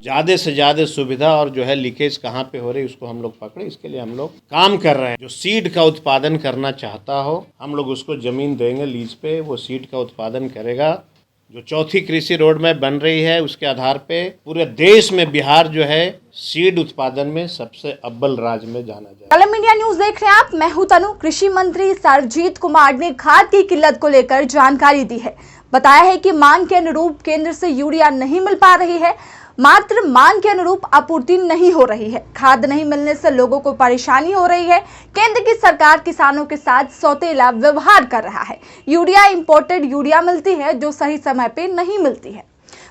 ज़्यादा से ज़्यादा सुविधा और जो है लीकेज कहाँ पे हो रही है उसको हम लोग पकड़े। इसके लिए हम लोग काम कर रहे हैं। जो सीड का उत्पादन करना चाहता हो हम लोग उसको ज़मीन देंगे लीज पे, वो सीड का उत्पादन करेगा। जो चौथी कृषि रोड मैप बन रही है उसके आधार पे पूरे देश में बिहार जो है सीड उत्पादन में सबसे अव्वल राज्य में जाना जाए। कलम इंडिया न्यूज देख रहे हैं आप, मैं हूं तनु। कृषि मंत्री सरजीत कुमार ने खाद की किल्लत को लेकर जानकारी दी है। बताया है कि मांग के अनुरूप केंद्र से यूरिया नहीं मिल पा रही है, मात्र मांग के अनुरूप आपूर्ति नहीं हो रही है। खाद नहीं मिलने से लोगों को परेशानी हो रही है। केंद्र की सरकार किसानों के साथ सौतेला व्यवहार कर रहा है। यूरिया इंपोर्टेड यूरिया मिलती है जो सही समय पे नहीं मिलती है।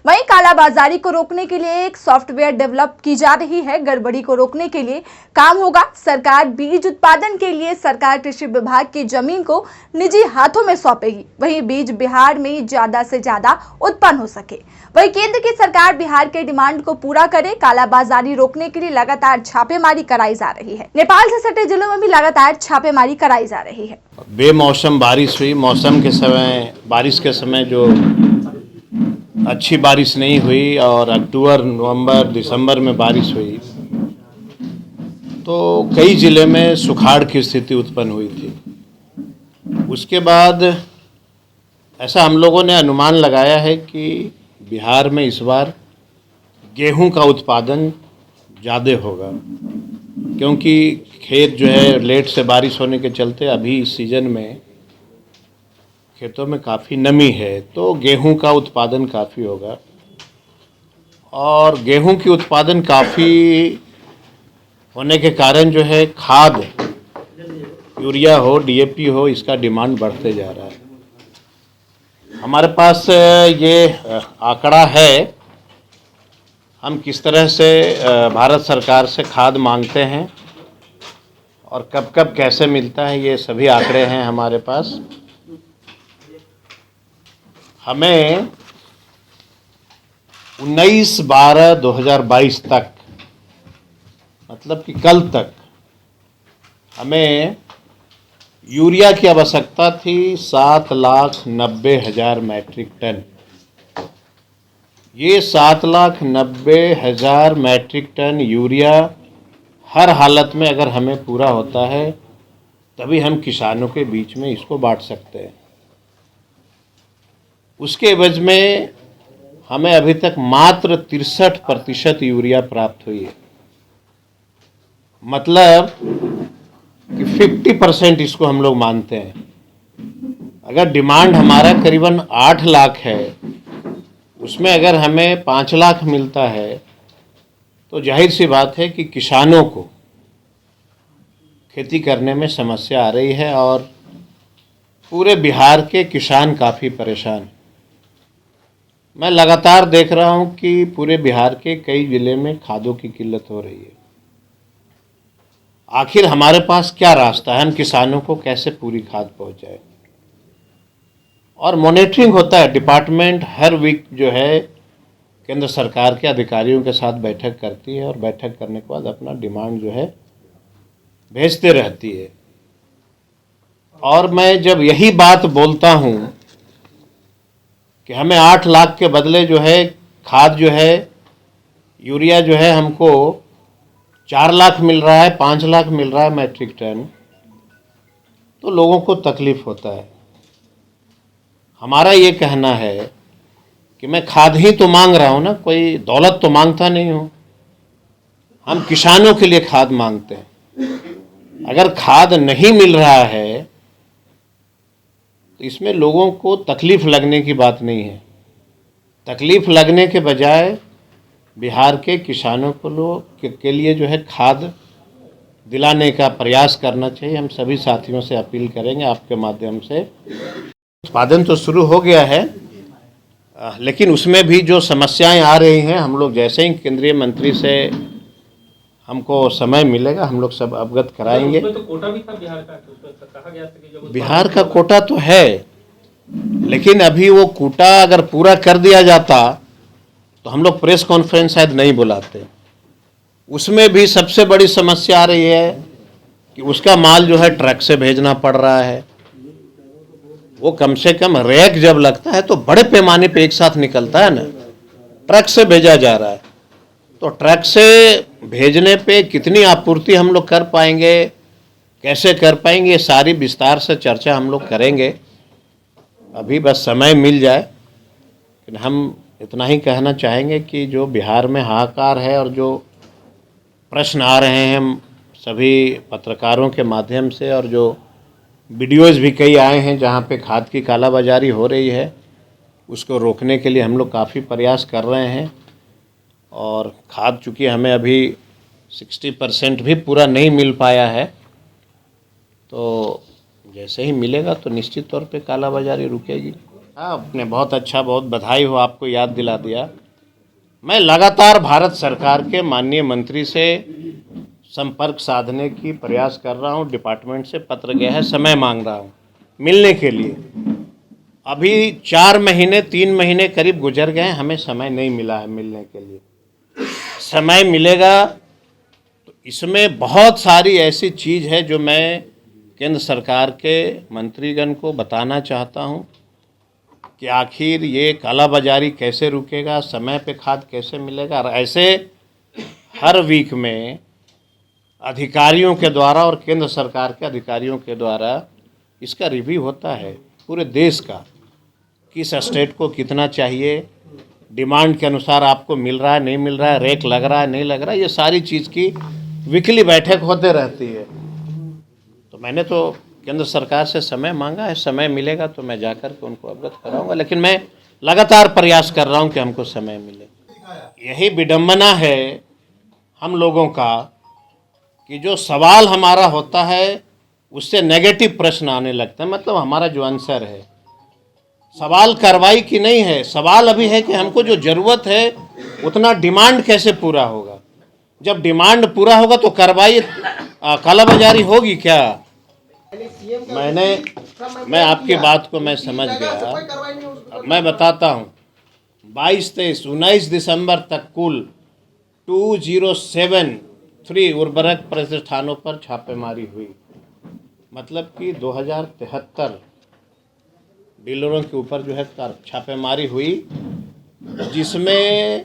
वहीं कालाबाजारी को रोकने के लिए एक सॉफ्टवेयर डेवलप की जा रही है। गड़बड़ी को रोकने के लिए काम होगा। सरकार बीज उत्पादन के लिए सरकार कृषि विभाग की जमीन को निजी हाथों में सौंपेगी। वहीं बीज बिहार में ज्यादा से ज्यादा उत्पन्न हो सके। वहीं केंद्र की सरकार बिहार के डिमांड को पूरा करे। कालाबाजारी रोकने के लिए लगातार छापेमारी कराई जा रही है। नेपाल से सटे जिलों में भी लगातार छापेमारी कराई जा रही है। बेमौसम बारिश हुई, मौसम के समय बारिश के समय जो अच्छी बारिश नहीं हुई और अक्टूबर, नवंबर, दिसंबर में बारिश हुई तो कई ज़िले में सुखाड़ की स्थिति उत्पन्न हुई थी। उसके बाद ऐसा हम लोगों ने अनुमान लगाया है कि बिहार में इस बार गेहूं का उत्पादन ज़्यादा होगा, क्योंकि खेत जो है लेट से बारिश होने के चलते अभी इस सीज़न में खेतों में काफ़ी नमी है, तो गेहूं का उत्पादन काफ़ी होगा। और गेहूं की उत्पादन काफ़ी होने के कारण जो है खाद, यूरिया हो, डीएपी हो, इसका डिमांड बढ़ते जा रहा है। हमारे पास ये आंकड़ा है हम किस तरह से भारत सरकार से खाद मांगते हैं और कब कब कैसे मिलता है, ये सभी आंकड़े हैं हमारे पास। हमें 19/12/2022 तक, मतलब कि कल तक, हमें यूरिया की आवश्यकता थी 7,90,000 मैट्रिक टन। ये 7,90,000 मैट्रिक टन यूरिया हर हालत में अगर हमें पूरा होता है तभी हम किसानों के बीच में इसको बांट सकते हैं। उसके एवज में हमें अभी तक मात्र 63% यूरिया प्राप्त हुई है। मतलब कि 50% इसको हम लोग मानते हैं। अगर डिमांड हमारा करीबन 8 लाख है, उसमें अगर हमें 5 लाख मिलता है तो जाहिर सी बात है कि किसानों को खेती करने में समस्या आ रही है और पूरे बिहार के किसान काफ़ी परेशान हैं। मैं लगातार देख रहा हूं कि पूरे बिहार के कई ज़िले में खादों की किल्लत हो रही है। आखिर हमारे पास क्या रास्ता है, हम किसानों को कैसे पूरी खाद पहुंचाए? और मॉनिटरिंग होता है, डिपार्टमेंट हर वीक जो है केंद्र सरकार के अधिकारियों के साथ बैठक करती है और बैठक करने के बाद अपना डिमांड जो है भेजते रहती है। और मैं जब यही बात बोलता हूं कि हमें 8 लाख के बदले जो है खाद जो है, यूरिया जो है हमको 4 लाख मिल रहा है, 5 लाख मिल रहा है मैट्रिक टन, तो लोगों को तकलीफ होता है। हमारा ये कहना है कि मैं खाद ही तो मांग रहा हूँ ना, कोई दौलत तो मांगता नहीं हूँ। हम किसानों के लिए खाद मांगते हैं। अगर खाद नहीं मिल रहा है तो इसमें लोगों को तकलीफ लगने की बात नहीं है। तकलीफ लगने के बजाय बिहार के किसानों को के लिए जो है खाद दिलाने का प्रयास करना चाहिए। हम सभी साथियों से अपील करेंगे आपके माध्यम से। उत्पादन तो शुरू हो गया है, लेकिन उसमें भी जो समस्याएं आ रही हैं, हम लोग जैसे ही केंद्रीय मंत्री से हमको समय मिलेगा हम लोग सब अवगत कराएंगे। तो कोटा भी था बिहार का, तो कहा गया था कि जब बिहार का कोटा तो है, लेकिन अभी वो कोटा अगर पूरा कर दिया जाता तो हम लोग प्रेस कॉन्फ्रेंस शायद नहीं बुलाते। उसमें भी सबसे बड़ी समस्या आ रही है कि उसका माल जो है ट्रक से भेजना पड़ रहा है। वो कम से कम रैक जब लगता है तो बड़े पैमाने पे एक साथ निकलता है ना, ट्रक से भेजा जा रहा है। तो ट्रक से भेजने पे कितनी आपूर्ति हम लोग कर पाएंगे, कैसे कर पाएंगे, ये सारी विस्तार से चर्चा हम लोग करेंगे। अभी बस समय मिल जाए। लेकिन हम इतना ही कहना चाहेंगे कि जो बिहार में हाहाकार है और जो प्रश्न आ रहे हैं हम सभी पत्रकारों के माध्यम से, और जो वीडियोज़ भी कई आए हैं जहाँ पे खाद की कालाबाजारी हो रही है, उसको रोकने के लिए हम लोग काफ़ी प्रयास कर रहे हैं। और खाद चूँकि हमें अभी 60% भी पूरा नहीं मिल पाया है, तो जैसे ही मिलेगा तो निश्चित तौर पे कालाबाजारी रुकेगी। हाँ, आपने बहुत अच्छा, बहुत बधाई हो, आपको याद दिला दिया। मैं लगातार भारत सरकार के माननीय मंत्री से संपर्क साधने की प्रयास कर रहा हूँ। डिपार्टमेंट से पत्र गया है, समय मांग रहा हूँ मिलने के लिए। अभी 4 महीने 3 महीने करीब गुजर गए, हमें समय नहीं मिला है मिलने के लिए। समय मिलेगा तो इसमें बहुत सारी ऐसी चीज़ है जो मैं केंद्र सरकार के मंत्रीगण को बताना चाहता हूँ कि आखिर ये कालाबाजारी कैसे रुकेगा, समय पे खाद कैसे मिलेगा। और ऐसे हर वीक में अधिकारियों के द्वारा और केंद्र सरकार के अधिकारियों के द्वारा इसका रिव्यू होता है पूरे देश का, किस स्टेट को कितना चाहिए, डिमांड के अनुसार आपको मिल रहा है नहीं मिल रहा है, रेक लग रहा है नहीं लग रहा है, ये सारी चीज़ की वीकली बैठक होते रहती है। तो मैंने तो केंद्र सरकार से समय मांगा है, समय मिलेगा तो मैं जाकर के उनको अवगत कराऊंगा। लेकिन मैं लगातार प्रयास कर रहा हूं कि हमको समय मिले। यही विडंबना है हम लोगों का कि जो सवाल हमारा होता है उससे नेगेटिव प्रश्न आने लगता है। मतलब हमारा जो आंसर है, सवाल कार्रवाई की नहीं है, सवाल अभी है कि हमको जो ज़रूरत है उतना डिमांड कैसे पूरा होगा। जब डिमांड पूरा होगा तो कार्रवाई, कालाबाजारी होगी क्या। मैं आपकी बात को मैं समझ गया। अब मैं बताता हूँ, 22-23-19 दिसंबर तक कुल 2073 उर्वरक प्रतिष्ठानों पर छापेमारी हुई। मतलब कि 2073 डीलरों के ऊपर जो है छापेमारी हुई, जिसमें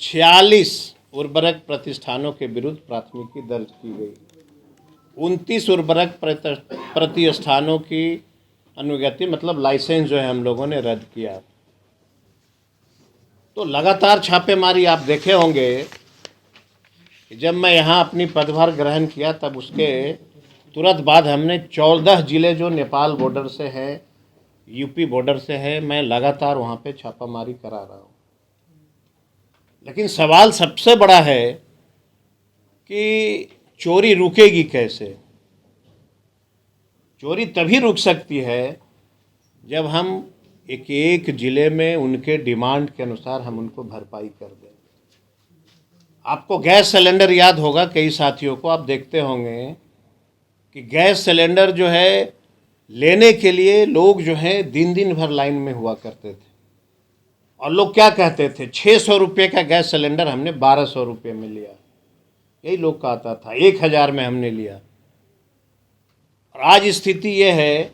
46 उर्वरक प्रतिष्ठानों के विरुद्ध प्राथमिकी दर्ज की गई। 29 उर्वरक प्रतिष्ठानों की अनुज्ञप्ति, मतलब लाइसेंस जो है हम लोगों ने रद्द किया। तो लगातार छापेमारी आप देखे होंगे कि जब मैं यहाँ अपनी पदभार ग्रहण किया तब उसके तुरंत बाद हमने 14 जिले जो नेपाल बॉर्डर से है, यूपी बॉर्डर से है, मैं लगातार वहाँ पे छापामारी करा रहा हूँ। लेकिन सवाल सबसे बड़ा है कि चोरी रुकेगी कैसे। चोरी तभी रुक सकती है जब हम एक एक ज़िले में उनके डिमांड के अनुसार हम उनको भरपाई कर दें। आपको गैस सिलेंडर याद होगा, कई साथियों को आप देखते होंगे कि गैस सिलेंडर जो है लेने के लिए लोग जो है दिन दिन भर लाइन में हुआ करते थे। और लोग क्या कहते थे, 600 रुपये का गैस सिलेंडर हमने 1200 रुपये में लिया। यही लोग कहता था, 1000 में हमने लिया। और आज स्थिति यह है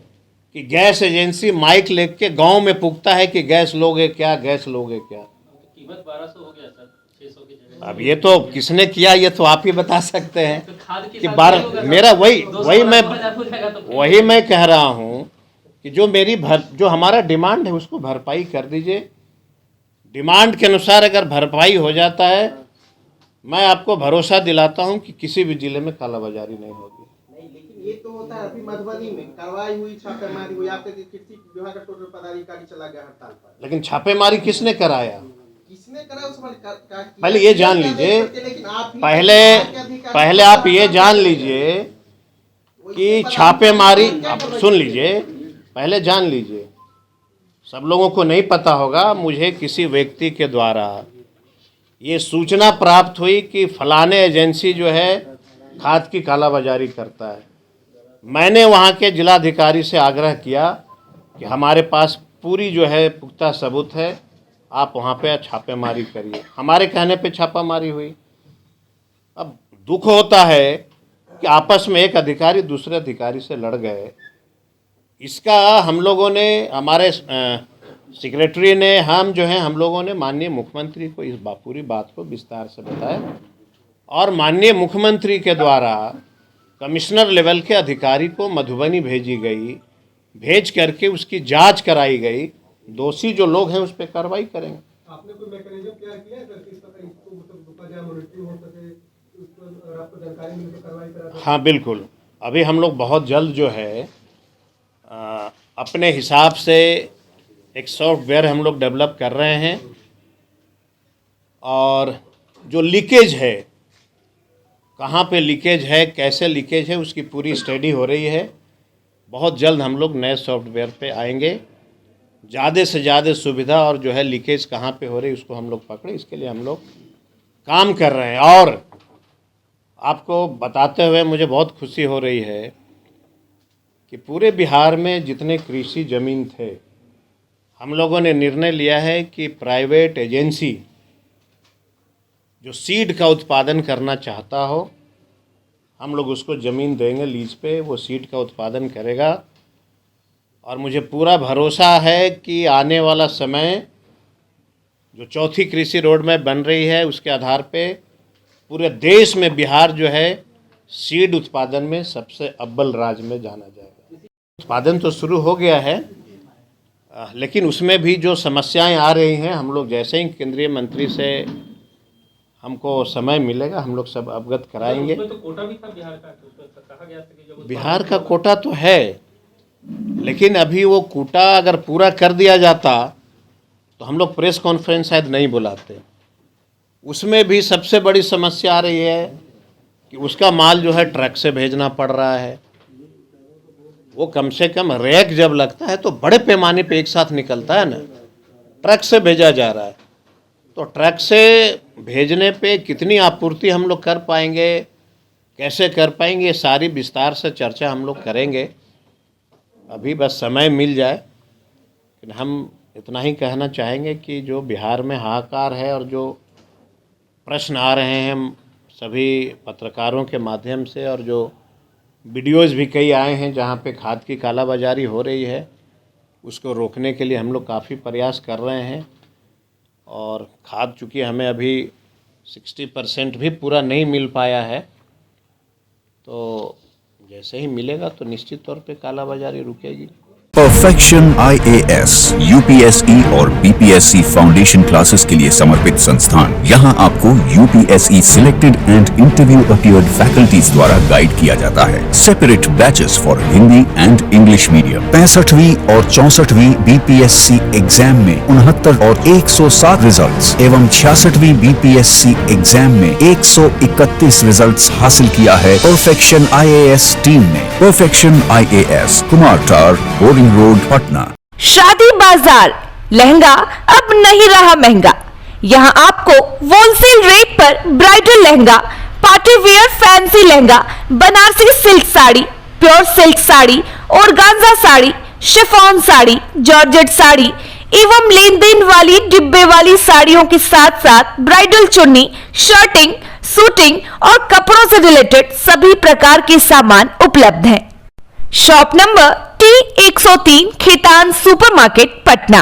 कि गैस एजेंसी माइक लेके गांव में पूछता है कि गैस लोगे क्या, गैस लोगे क्या। कीमत 1200 हो गया सर, 600 की जगह। अब ये तो किसने किया, ये तो आप ही बता सकते हैं तो खाद के कि साथ 12, नहीं होगा मेरा सर। वही 200 वही मैं हो जाएगा तो वही मैं कह रहा हूँ कि जो हमारा डिमांड है उसको भरपाई कर दीजिए। डिमांड के अनुसार अगर भरपाई हो जाता है, मैं आपको भरोसा दिलाता हूं कि किसी भी जिले में कालाबाजारी नहीं होगी। नहीं, लेकिन ये तो होता है। अभी मधुबनी में कार्रवाई हुई, छापेमारी हुई, आपके कृषि विभाग का टोटल पदाधिकारी चला गया हड़ताल पर। लेकिन छापेमारी किसने कराया, किसने करा उस पर पहले ये जान लीजिए। लेकिन आप पहले आप ये जान लीजिए कि छापेमारी, आप सुन लीजिए, पहले जान लीजिए। सब लोगों को नहीं पता होगा, मुझे किसी व्यक्ति के द्वारा ये सूचना प्राप्त हुई कि फलाने एजेंसी जो है खाद की कालाबाजारी करता है। मैंने वहाँ के जिलाधिकारी से आग्रह किया कि हमारे पास पूरी जो है पुख्ता सबूत है, आप वहाँ पे छापेमारी करिए। हमारे कहने पे छापामारी हुई। अब दुख होता है कि आपस में एक अधिकारी दूसरे अधिकारी से लड़ गए। इसका हम लोगों ने, हमारे सेक्रेटरी ने हम लोगों ने माननीय मुख्यमंत्री को इस पूरी बात को विस्तार से बताया और माननीय मुख्यमंत्री के द्वारा कमिश्नर लेवल के अधिकारी को मधुबनी भेजी गई, भेज करके उसकी जांच कराई गई। दोषी जो लोग हैं उस पर कार्रवाई करेंगे। आपने कोई मैकेनिज्म तैयार किया है किस तरह इसको मतलब रुका जाए, मॉनिटरिंग हो सके, उस पर अगर आपको जानकारी मिले तो कार्रवाई करा सकते? हाँ बिल्कुल, अभी हम लोग बहुत जल्द जो है अपने हिसाब से एक सॉफ्टवेयर हम लोग डेवलप कर रहे हैं और जो लीकेज है, कहाँ पे लीकेज है, कैसे लीकेज है, उसकी पूरी स्टडी हो रही है। बहुत जल्द हम लोग नए सॉफ्टवेयर पे आएंगे, ज़्यादा से ज़्यादा सुविधा और जो है लीकेज कहाँ पे हो रही है उसको हम लोग पकड़े, इसके लिए हम लोग काम कर रहे हैं। और आपको बताते हुए मुझे बहुत खुशी हो रही है कि पूरे बिहार में जितने कृषि ज़मीन थे, हम लोगों ने निर्णय लिया है कि प्राइवेट एजेंसी जो सीड का उत्पादन करना चाहता हो, हम लोग उसको ज़मीन देंगे लीज पे, वो सीड का उत्पादन करेगा। और मुझे पूरा भरोसा है कि आने वाला समय जो चौथी कृषि रोड मैप बन रही है उसके आधार पे पूरे देश में बिहार जो है सीड उत्पादन में सबसे अव्वल राज्य में जाना जाएगा। उत्पादन तो शुरू हो गया है, लेकिन उसमें भी जो समस्याएं आ रही हैं, हम लोग जैसे ही केंद्रीय मंत्री से हमको समय मिलेगा हम लोग सब अवगत कराएंगे। उसमें तो कोटा भी था बिहार का, तो कहा गया था कि जब बिहार का कोटा तो है, लेकिन अभी वो कोटा अगर पूरा कर दिया जाता तो हम लोग प्रेस कॉन्फ्रेंस शायद नहीं बुलाते। उसमें भी सबसे बड़ी समस्या आ रही है कि उसका माल जो है ट्रक से भेजना पड़ रहा है। वो कम से कम रैक जब लगता है तो बड़े पैमाने पे एक साथ निकलता है ना, ट्रक से भेजा जा रहा है। तो ट्रक से भेजने पे कितनी आपूर्ति हम लोग कर पाएंगे, कैसे कर पाएंगे, ये सारी विस्तार से चर्चा हम लोग करेंगे। अभी बस समय मिल जाए। लेकिन हम इतना ही कहना चाहेंगे कि जो बिहार में हाहाकार है और जो प्रश्न आ रहे हैं सभी पत्रकारों के माध्यम से, और जो वीडियोज़ भी कई आए हैं जहाँ पे खाद की कालाबाजारी हो रही है, उसको रोकने के लिए हम लोग काफ़ी प्रयास कर रहे हैं। और खाद चूँकि हमें अभी 60% भी पूरा नहीं मिल पाया है, तो जैसे ही मिलेगा तो निश्चित तौर पे कालाबाजारी रुकेगी। परफेक्शन IAS, UPSE और BPSC फाउंडेशन क्लासेस के लिए समर्पित संस्थान। यहाँ आपको UPSE selected and interview appeared faculties द्वारा गाइड किया जाता है। Separate batches for Hindi and English medium. 65वीं और 64वीं BPSC एग्जाम में 69 और 107 रिजल्ट्स एवं 66वीं BPSC एग्जाम में 131 रिजल्ट्स हासिल किया है परफेक्शन IAS टीम ने। परफेक्शन IAS, कुमार टार, रोड, पटना। शादी बाजार लहंगा अब नहीं रहा महंगा। यहाँ आपको होलसेल रेट पर bridal lehenga, party wear fancy lehenga, Banarasi silk sari, pure silk sari, organza sari, chiffon sari, georgette sari एवं लेन देन वाली डिब्बे वाली साड़ियों के साथ साथ ब्राइडल चुन्नी, शर्टिंग, सूटिंग और कपड़ों से रिलेटेड सभी प्रकार के सामान उपलब्ध हैं। Shop number T103 Khetan supermarket, Patna.